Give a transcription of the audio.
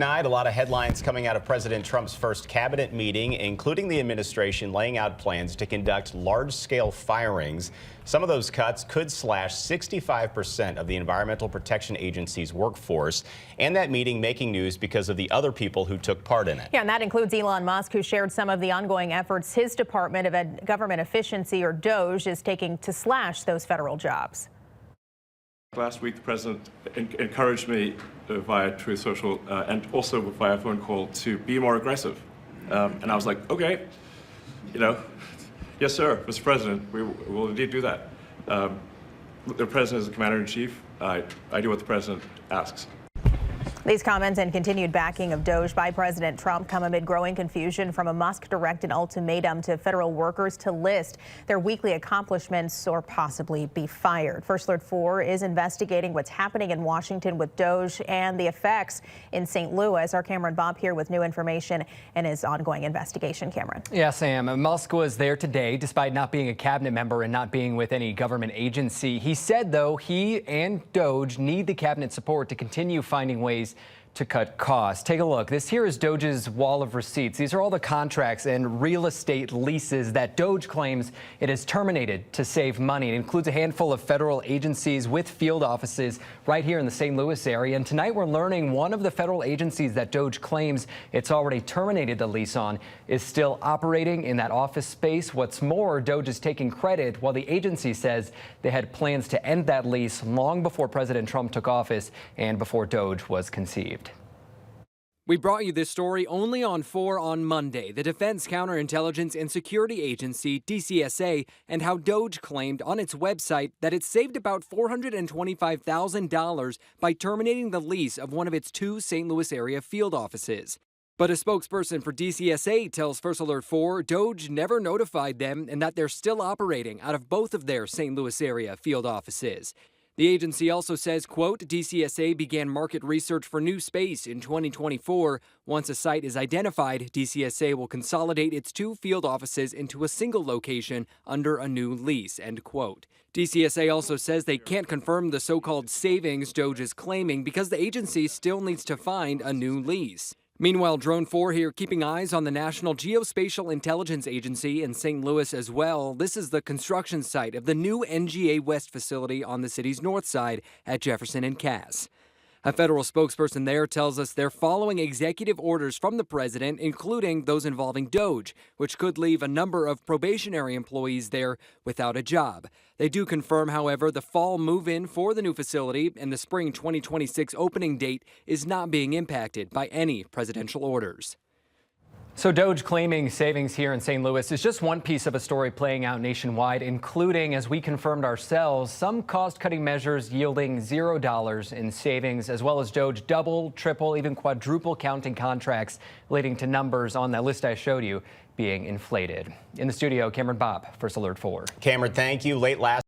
Tonight, a lot of headlines coming out of President Trump's first cabinet meeting, including the administration laying out plans to conduct large-scale firings. Some of those cuts could slash 65% of the Environmental Protection Agency's workforce, and that meeting making news because of the other people who took part in it. Yeah, and that includes Elon Musk, who shared some of the ongoing efforts his Department of Government Efficiency, or DOGE, is taking to slash those federal jobs. Last week, the president encouraged me via Truth Social and also via phone call to be more aggressive. And I was like, okay, yes, sir, Mr. President, we will indeed do that. The president is the commander-in-chief. I do what the president asks. These comments and continued backing of DOGE by President Trump come amid growing confusion from a Musk-directed ultimatum to federal workers to list their weekly accomplishments or possibly be fired. First Alert 4 is investigating what's happening in Washington with DOGE and the effects in St. Louis. Our Cameron Bob here with new information and his ongoing investigation. Cameron. Yeah, Sam. Musk was there today despite not being a cabinet member and not being with any government agency. He said, though, he and DOGE need the cabinet support to continue finding ways to cut costs. Take a look. This here is DOGE's wall of receipts. These are all the contracts and real estate leases that DOGE claims it has terminated to save money. It includes a handful of federal agencies with field offices right here in the St. Louis area. And tonight we're learning one of the federal agencies that DOGE claims it's already terminated the lease on is still operating in that office space. What's more, DOGE is taking credit while the agency says they had plans to end that lease long before President Trump took office and before DOGE was conceived. We brought you this story only on 4 on Monday, the Defense Counterintelligence and Security Agency, DCSA, and how DOGE claimed on its website that it saved about $425,000 by terminating the lease of one of its 2 St. Louis area field offices. But a spokesperson for DCSA tells First Alert 4 DOGE never notified them and that they're still operating out of both of their St. Louis area field offices. The agency also says, quote, DCSA began market research for new space in 2024. Once a site is identified, DCSA will consolidate its 2 field offices into a single location under a new lease, end quote. DCSA also says they can't confirm the so-called savings DOGE is claiming because the agency still needs to find a new lease. Meanwhile, Drone 4 here keeping eyes on the National Geospatial Intelligence Agency in St. Louis as well. This is the construction site of the new NGA West facility on the city's north side at Jefferson and Cass. A federal spokesperson there tells us they're following executive orders from the president, including those involving DOGE, which could leave a number of probationary employees there without a job. They do confirm, however, the fall move-in for the new facility and the spring 2026 opening date is not being impacted by any presidential orders. So DOGE claiming savings here in St. Louis is just one piece of a story playing out nationwide, including, as we confirmed ourselves, some cost-cutting measures yielding $0 in savings, as well as DOGE double, triple, even quadruple counting contracts, leading to numbers on that list I showed you being inflated. In the studio, Cameron Bob, First Alert 4. Cameron, thank you. Late last